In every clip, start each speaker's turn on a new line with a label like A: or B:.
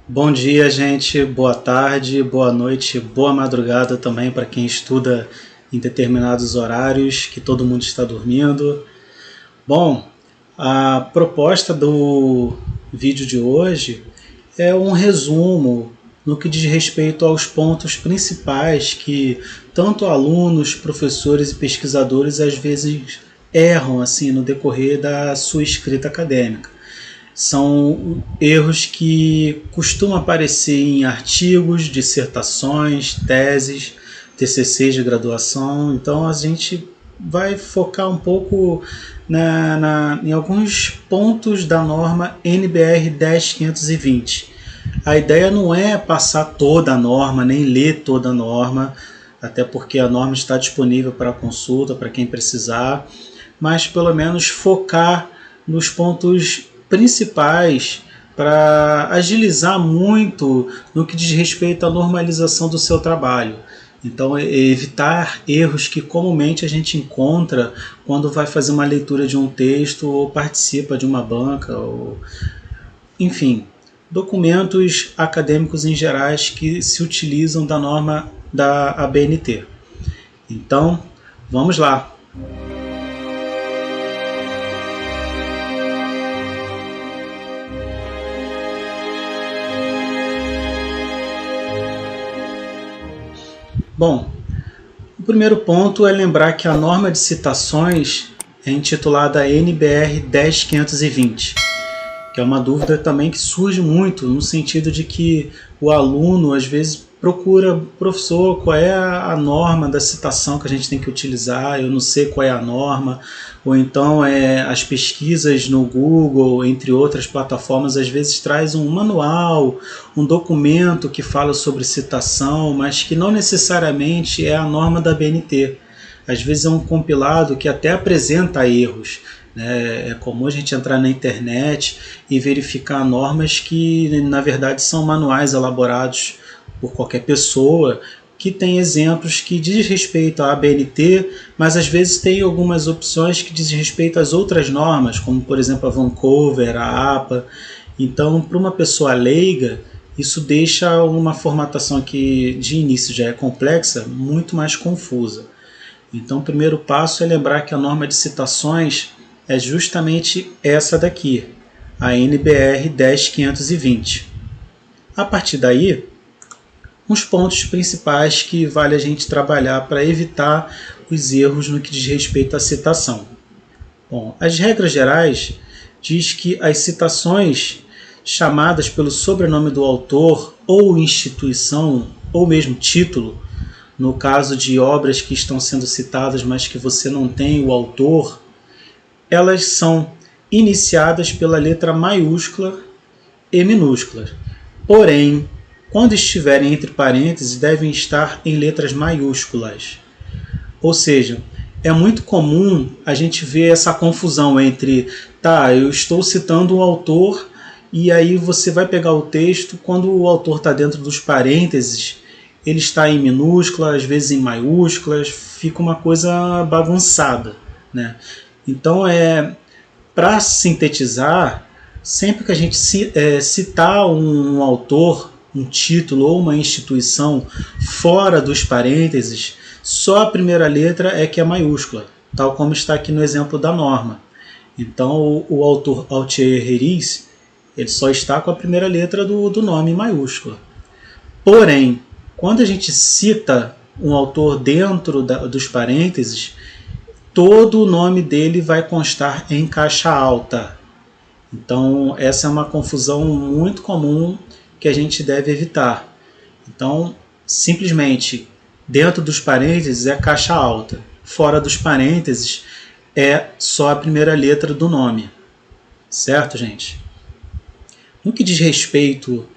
A: Bom dia, gente. Boa tarde, boa noite, boa madrugada também para quem estuda em determinados horários que todo mundo está dormindo. Bom, a proposta do vídeo de hoje é um resumo no que diz respeito aos pontos principais que tanto alunos, professores e pesquisadores às vezes erram assim no decorrer da sua escrita acadêmica. São erros que costumam aparecer em artigos, dissertações, teses, TCCs de graduação. Então a gente vai focar um pouco em alguns pontos da norma NBR 10520. A ideia não é passar toda a norma, nem ler toda a norma, até porque a norma está disponível para consulta, para quem precisar, mas pelo menos focar nos pontos principais para agilizar muito no que diz respeito à normalização do seu trabalho. Então, evitar erros que comumente a gente encontra quando vai fazer uma leitura de um texto ou participa de uma banca, ou, enfim, documentos acadêmicos em gerais que se utilizam da norma da ABNT. Então, vamos lá. Bom, o primeiro ponto é lembrar que a norma de citações é intitulada NBR 10520, que é uma dúvida também que surge muito, no sentido de que o aluno às vezes procura, professor, qual é a norma da citação que a gente tem que utilizar, eu não sei qual é a norma, ou então as pesquisas no Google, entre outras plataformas, às vezes traz um manual, um documento que fala sobre citação, mas que não necessariamente é a norma da BNT. Às vezes é um compilado que até apresenta erros. É comum a gente entrar na internet e verificar normas que, na verdade, são manuais elaborados por qualquer pessoa, que tem exemplos que diz respeito à ABNT, mas às vezes tem algumas opções que diz respeito às outras normas, como, por exemplo, a Vancouver, a APA. Então, para uma pessoa leiga, isso deixa uma formatação que, de início, já é complexa, muito mais confusa. Então, o primeiro passo é lembrar que a norma de citações é justamente essa daqui, a NBR 10520. A partir daí, uns pontos principais que vale a gente trabalhar para evitar os erros no que diz respeito à citação. Bom, as regras gerais diz que as citações chamadas pelo sobrenome do autor ou instituição ou mesmo título, no caso de obras que estão sendo citadas, mas que você não tem o autor, elas são iniciadas pela letra maiúscula e minúscula. Porém, quando estiverem entre parênteses, devem estar em letras maiúsculas. Ou seja, é muito comum a gente ver essa confusão entre, eu estou citando um autor, e aí você vai pegar o texto, quando o autor está dentro dos parênteses, ele está em minúscula, às vezes em maiúsculas, fica uma coisa bagunçada, né? Então, para sintetizar, sempre que a gente citar um autor, um título ou uma instituição fora dos parênteses, só a primeira letra é que é maiúscula, tal como está aqui no exemplo da norma. Então, o autor Altier Reiss, ele só está com a primeira letra do nome maiúscula. Porém, quando a gente cita um autor dentro dos parênteses, todo o nome dele vai constar em caixa alta. Então, essa é uma confusão muito comum que a gente deve evitar. Então, simplesmente, dentro dos parênteses é caixa alta. Fora dos parênteses é só a primeira letra do nome. Certo, gente? No que diz respeito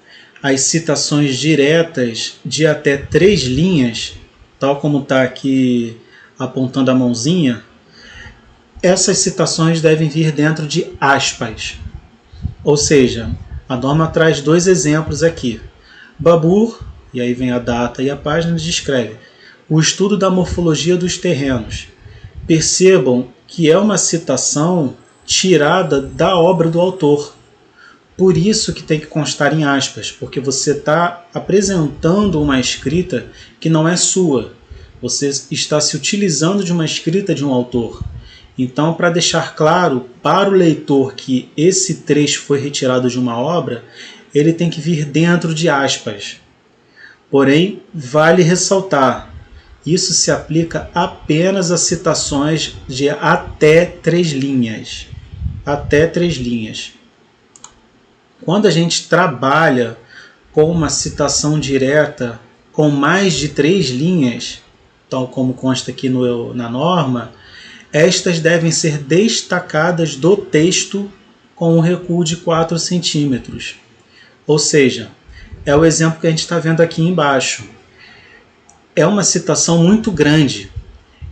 A: às citações diretas de até 3 linhas, tal como está aqui apontando a mãozinha, essas citações devem vir dentro de aspas. Ou seja, a norma traz 2 exemplos aqui. Babur, e aí vem a data e a página, descreve o estudo da morfologia dos terrenos. Percebam que é uma citação tirada da obra do autor. por isso que tem que constar em aspas, porque você está apresentando uma escrita que não é sua. Você está se utilizando de uma escrita de um autor. Então, para deixar claro para o leitor que esse trecho foi retirado de uma obra, ele tem que vir dentro de aspas. Porém, vale ressaltar, isso se aplica apenas a citações de até 3 linhas. Até 3 linhas. Quando a gente trabalha com uma citação direta com mais de 3 linhas, tal como consta aqui na norma, estas devem ser destacadas do texto com um recuo de 4 centímetros. Ou seja, é o exemplo que a gente está vendo aqui embaixo. É uma citação muito grande.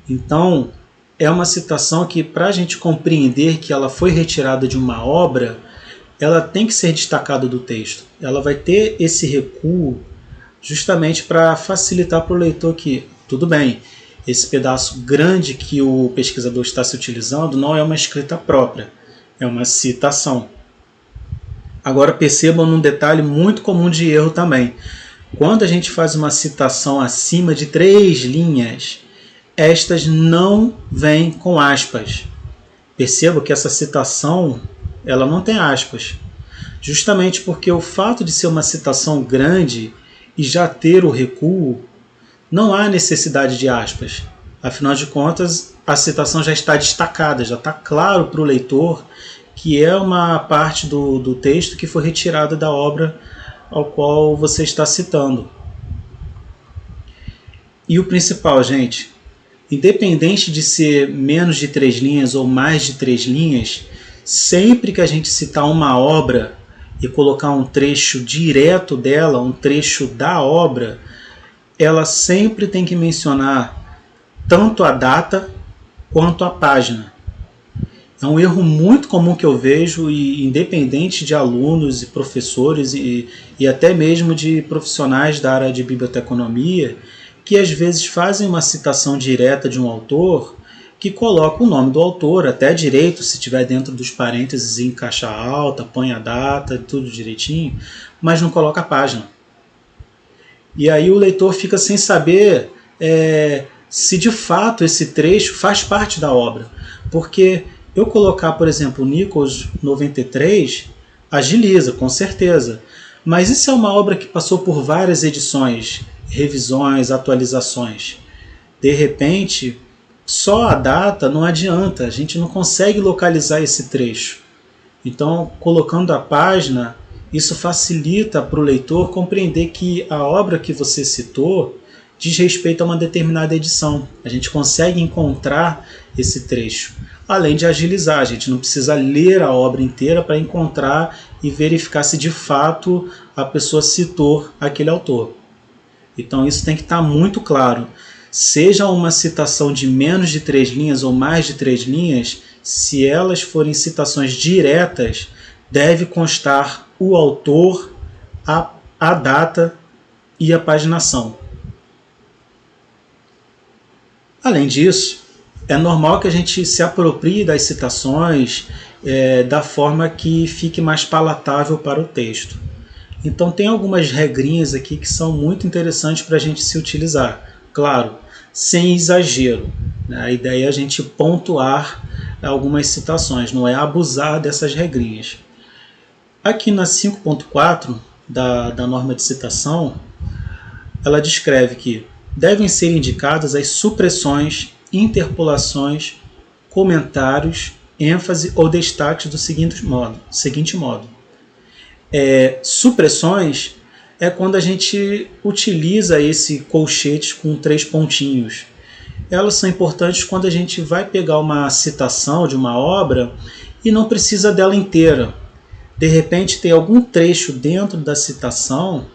A: Então, é uma citação que, para a gente compreender que ela foi retirada de uma obra, ela tem que ser destacada do texto. Ela vai ter esse recuo justamente para facilitar para o leitor que, tudo bem, esse pedaço grande que o pesquisador está se utilizando não é uma escrita própria, é uma citação. Agora percebam num detalhe muito comum de erro também. Quando a gente faz uma citação acima de 3 linhas, estas não vêm com aspas. Perceba que essa citação ela não tem aspas. Justamente porque o fato de ser uma citação grande e já ter o recuo, não há necessidade de aspas. Afinal de contas, a citação já está destacada, já está claro para o leitor que é uma parte do texto que foi retirada da obra ao qual você está citando. E o principal, gente, independente de ser menos de 3 linhas ou mais de 3 linhas, sempre que a gente citar uma obra e colocar um trecho direto dela, um trecho da obra, ela sempre tem que mencionar tanto a data quanto a página. É um erro muito comum que eu vejo, e independente de alunos e professores e até mesmo de profissionais da área de biblioteconomia, que às vezes fazem uma citação direta de um autor que coloca o nome do autor, até direito, se tiver dentro dos parênteses em caixa alta, põe a data, tudo direitinho, mas não coloca a página. E aí o leitor fica sem saber se de fato esse trecho faz parte da obra. Porque eu colocar, por exemplo, o Nichols 93, agiliza, com certeza. Mas isso é uma obra que passou por várias edições, revisões, atualizações. De repente, só a data não adianta, a gente não consegue localizar esse trecho. Então, colocando a página, isso facilita para o leitor compreender que a obra que você citou diz respeito a uma determinada edição. A gente consegue encontrar esse trecho. Além de agilizar, a gente não precisa ler a obra inteira para encontrar e verificar se de fato a pessoa citou aquele autor. Então isso tem que estar muito claro. Seja uma citação de menos de 3 linhas ou mais de 3 linhas, se elas forem citações diretas, deve constar o autor, a data e a paginação. Além disso, é normal que a gente se aproprie das citações da forma que fique mais palatável para o texto. Então tem algumas regrinhas aqui que são muito interessantes para a gente se utilizar. Claro, sem exagero. Né? A ideia é a gente pontuar algumas citações, não é abusar dessas regrinhas. Aqui na 5.4 da norma de citação, ela descreve que devem ser indicadas as supressões, interpolações, comentários, ênfase ou destaques do seguinte modo. Supressões é quando a gente utiliza esse colchete com 3 pontinhos. Elas são importantes quando a gente vai pegar uma citação de uma obra e não precisa dela inteira. De repente tem algum trecho dentro da citação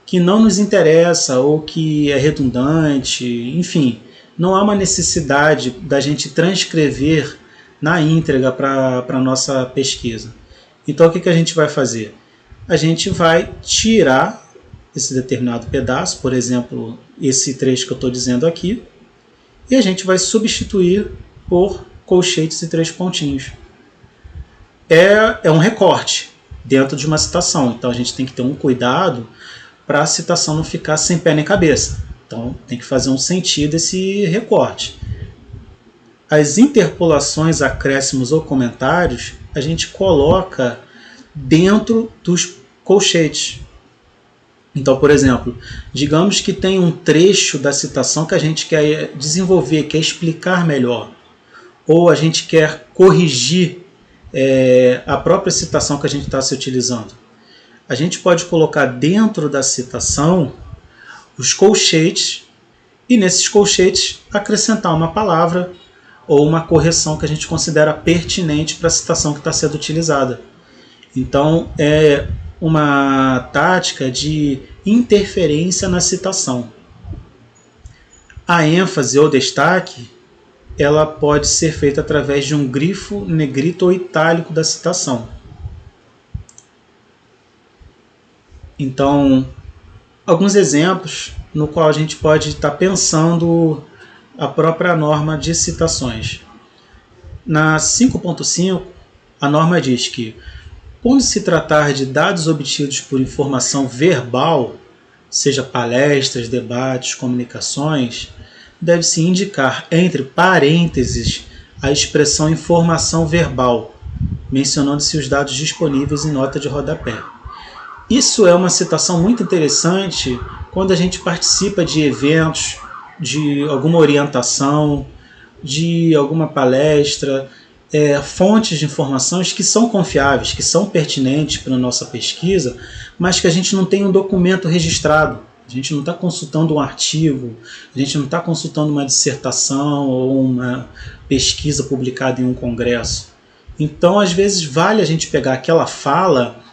A: que não nos interessa ou que é redundante, enfim, não há uma necessidade da gente transcrever na íntegra para a nossa pesquisa. Então o que a gente vai fazer? A gente vai tirar esse determinado pedaço, por exemplo, esse trecho que eu estou dizendo aqui, e a gente vai substituir por colchetes e 3 pontinhos. É um recorte dentro de uma citação. Então a gente tem que ter um cuidado para a citação não ficar sem pé nem cabeça. Então tem que fazer um sentido esse recorte. As interpolações, acréscimos ou comentários a gente coloca dentro dos colchetes. Então, por exemplo, digamos que tem um trecho da citação que a gente quer desenvolver, quer explicar melhor, ou a gente quer corrigir a própria citação que a gente está se utilizando. A gente pode colocar dentro da citação os colchetes e nesses colchetes acrescentar uma palavra ou uma correção que a gente considera pertinente para a citação que está sendo utilizada. Então, é uma tática de interferência na citação. A ênfase ou destaque, ela pode ser feita através de um grifo, negrito ou itálico da citação. Então, alguns exemplos no qual a gente pode estar pensando a própria norma de citações. Na 5.5, a norma diz que, quando se tratar de dados obtidos por informação verbal, seja palestras, debates, comunicações, deve-se indicar entre parênteses a expressão informação verbal, mencionando-se os dados disponíveis em nota de rodapé. Isso é uma citação muito interessante quando a gente participa de eventos, de alguma orientação, de alguma palestra, fontes de informações que são confiáveis, que são pertinentes para a nossa pesquisa, mas que a gente não tem um documento registrado. A gente não está consultando um artigo, a gente não está consultando uma dissertação ou uma pesquisa publicada em um congresso. Então, às vezes, vale a gente pegar aquela fala,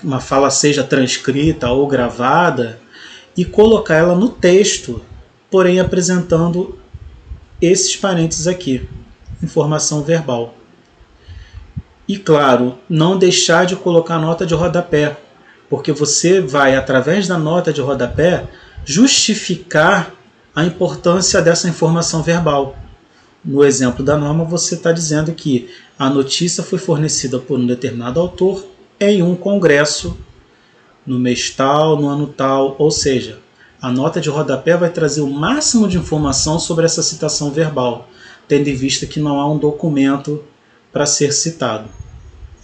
A: uma fala seja transcrita ou gravada, e colocar ela no texto, porém apresentando esses parênteses aqui, informação verbal. E claro, não deixar de colocar nota de rodapé, porque você vai, através da nota de rodapé, justificar a importância dessa informação verbal. No exemplo da norma, você está dizendo que a notícia foi fornecida por um determinado autor em um congresso, no mês tal, no ano tal, ou seja, a nota de rodapé vai trazer o máximo de informação sobre essa citação verbal, tendo em vista que não há um documento para ser citado.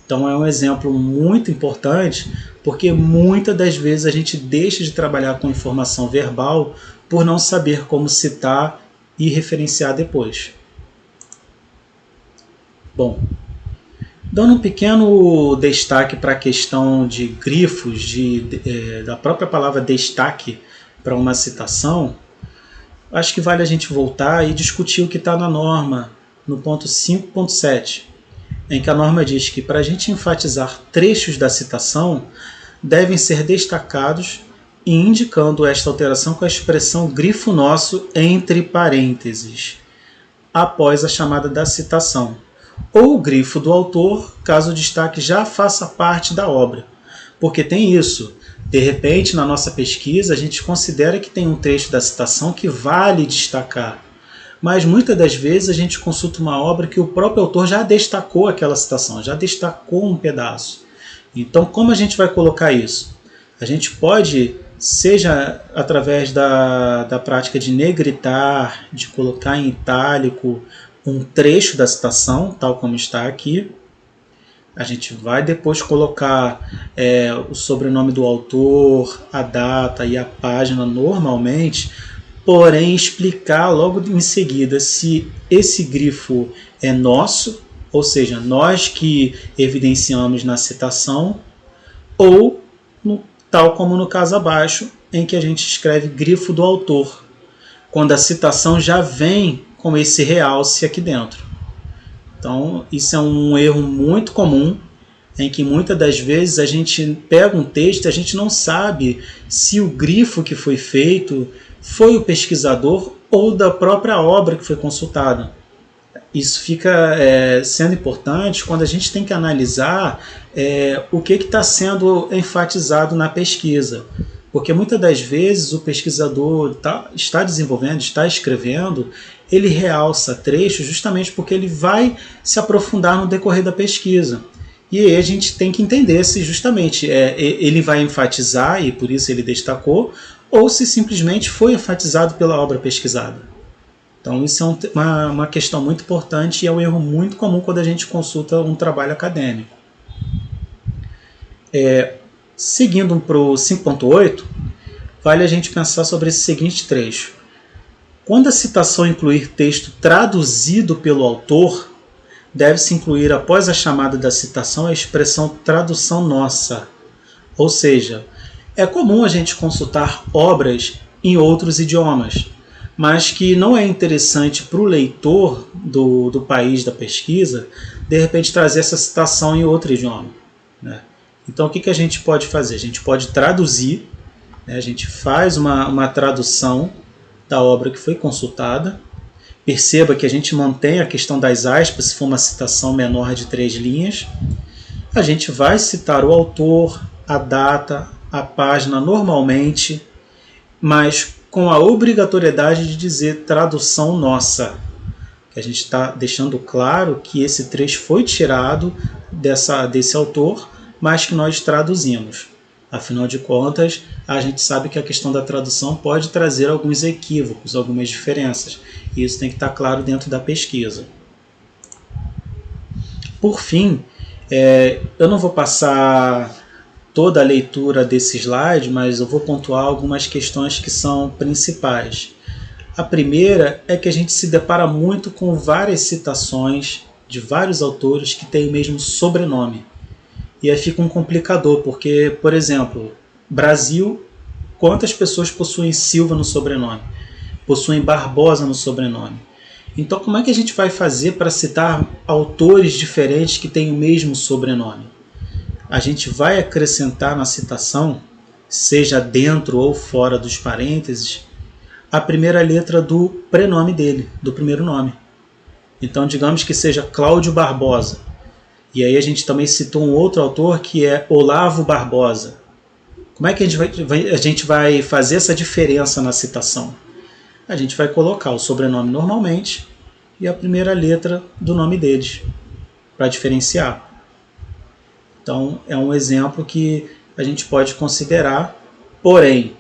A: Então é um exemplo muito importante, porque muitas das vezes a gente deixa de trabalhar com informação verbal por não saber como citar e referenciar depois. Bom, dando um pequeno destaque para a questão de grifos, da própria palavra destaque para uma citação, acho que vale a gente voltar e discutir o que está na norma, no ponto 5.7, em que a norma diz que para a gente enfatizar trechos da citação, devem ser destacados e indicando esta alteração com a expressão grifo nosso entre parênteses, após a chamada da citação, ou o grifo do autor, caso o destaque já faça parte da obra. Porque tem isso, de repente na nossa pesquisa a gente considera que tem um trecho da citação que vale destacar, mas muitas das vezes a gente consulta uma obra que o próprio autor já destacou aquela citação, já destacou um pedaço. Então como a gente vai colocar isso? A gente pode, seja através da prática de negritar, de colocar em itálico um trecho da citação, tal como está aqui. A gente vai depois colocar o sobrenome do autor, a data e a página normalmente, porém explicar logo em seguida se esse grifo é nosso, ou seja, nós que evidenciamos na citação, ou tal como no caso abaixo, em que a gente escreve grifo do autor, quando a citação já vem com esse realce aqui dentro. Então, isso é um erro muito comum, em que muitas das vezes a gente pega um texto e a gente não sabe se o grifo que foi feito foi o pesquisador ou da própria obra que foi consultada. Isso fica sendo importante quando a gente tem que analisar o que está sendo enfatizado na pesquisa. Porque muitas das vezes o pesquisador está desenvolvendo, está escrevendo, ele realça trechos justamente porque ele vai se aprofundar no decorrer da pesquisa. E aí a gente tem que entender se justamente ele vai enfatizar, e por isso ele destacou, ou se simplesmente foi enfatizado pela obra pesquisada. Então isso é uma questão muito importante e é um erro muito comum quando a gente consulta um trabalho acadêmico. Seguindo para o 5.8, vale a gente pensar sobre esse seguinte trecho. Quando a citação incluir texto traduzido pelo autor, deve-se incluir após a chamada da citação a expressão tradução nossa. Ou seja, é comum a gente consultar obras em outros idiomas, mas que não é interessante para o leitor do país da pesquisa, de repente trazer essa citação em outro idioma, né? Então o que a gente pode fazer? A gente pode traduzir, né? A gente faz uma tradução da obra que foi consultada. Perceba que a gente mantém a questão das aspas, se for uma citação menor de 3 linhas. A gente vai citar o autor, a data, a página normalmente, mas com a obrigatoriedade de dizer tradução nossa. Que a gente está deixando claro que esse trecho foi tirado desse autor, mas que nós traduzimos. Afinal de contas, a gente sabe que a questão da tradução pode trazer alguns equívocos, algumas diferenças. E isso tem que estar claro dentro da pesquisa. Por fim, eu não vou passar toda a leitura desse slide, mas eu vou pontuar algumas questões que são principais. A primeira é que a gente se depara muito com várias citações de vários autores que têm o mesmo sobrenome. E aí fica um complicador, porque, por exemplo, Brasil, quantas pessoas possuem Silva no sobrenome? Possuem Barbosa no sobrenome. Então, como é que a gente vai fazer para citar autores diferentes que têm o mesmo sobrenome? A gente vai acrescentar na citação, seja dentro ou fora dos parênteses, a primeira letra do prenome dele, do primeiro nome. Então, digamos que seja Cláudio Barbosa. E aí a gente também citou um outro autor que é Olavo Barbosa. Como é que a gente vai fazer essa diferença na citação? A gente vai colocar o sobrenome normalmente e a primeira letra do nome deles, para diferenciar. Então é um exemplo que a gente pode considerar, porém,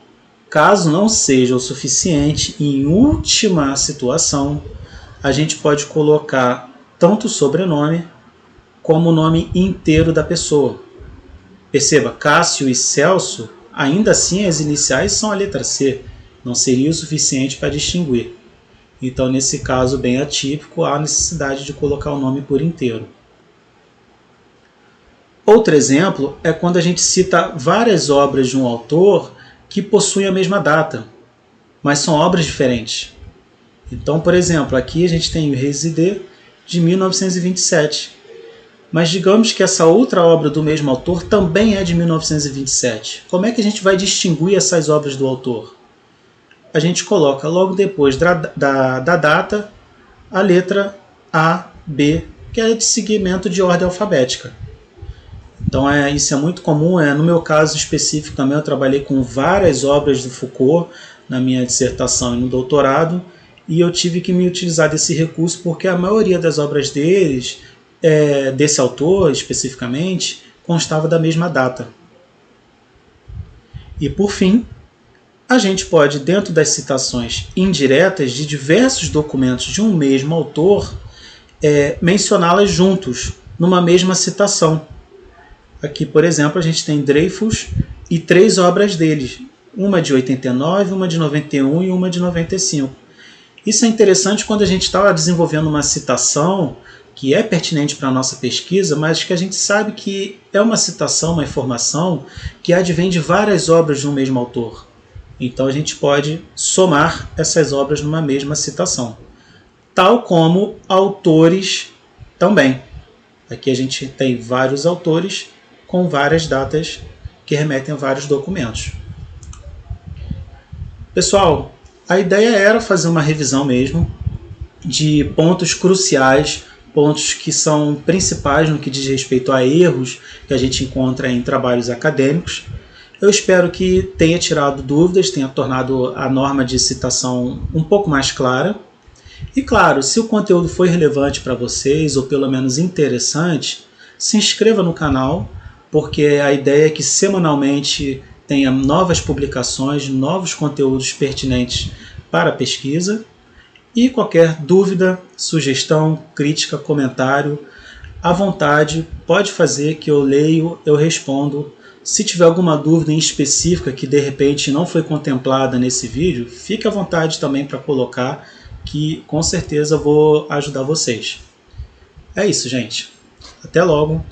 A: caso não seja o suficiente, em última situação, a gente pode colocar tanto o sobrenome como o nome inteiro da pessoa. Perceba, Cássio e Celso, ainda assim as iniciais são a letra C, não seria o suficiente para distinguir. Então, nesse caso bem atípico, há necessidade de colocar o nome por inteiro. Outro exemplo é quando a gente cita várias obras de um autor que possuem a mesma data, mas são obras diferentes. Então, por exemplo, aqui a gente tem o Résidé de 1927. Mas digamos que essa outra obra do mesmo autor também é de 1927. Como é que a gente vai distinguir essas obras do autor? A gente coloca logo depois da data a letra A, B, que é de seguimento de ordem alfabética. Então isso é muito comum. No meu caso específico também eu trabalhei com várias obras do Foucault na minha dissertação e no doutorado, e eu tive que me utilizar desse recurso porque a maioria das obras desse autor especificamente constava da mesma data. E por fim, a gente pode, dentro das citações indiretas de diversos documentos de um mesmo autor, mencioná-las juntos, numa mesma citação. Aqui, por exemplo, a gente tem Dreyfus e 3 obras dele, uma de 89, uma de 91 e uma de 95. Isso é interessante quando a gente está desenvolvendo uma citação que é pertinente para a nossa pesquisa, mas que a gente sabe que é uma citação, uma informação que advém de várias obras de um mesmo autor. Então a gente pode somar essas obras numa mesma citação. Tal como autores também. Aqui a gente tem vários autores com várias datas que remetem a vários documentos. Pessoal, a ideia era fazer uma revisão mesmo de pontos cruciais, pontos que são principais no que diz respeito a erros que a gente encontra em trabalhos acadêmicos. Eu espero que tenha tirado dúvidas, tenha tornado a norma de citação um pouco mais clara. E claro, se o conteúdo foi relevante para vocês, ou pelo menos interessante, Se inscreva no canal, porque a ideia é que semanalmente tenha novas publicações, novos conteúdos pertinentes para a pesquisa. E qualquer dúvida, sugestão, crítica, comentário, à vontade, pode fazer que eu leio, eu respondo. Se tiver alguma dúvida em específica que de repente não foi contemplada nesse vídeo, fique à vontade também para colocar, que com certeza vou ajudar vocês. É isso, gente. Até logo!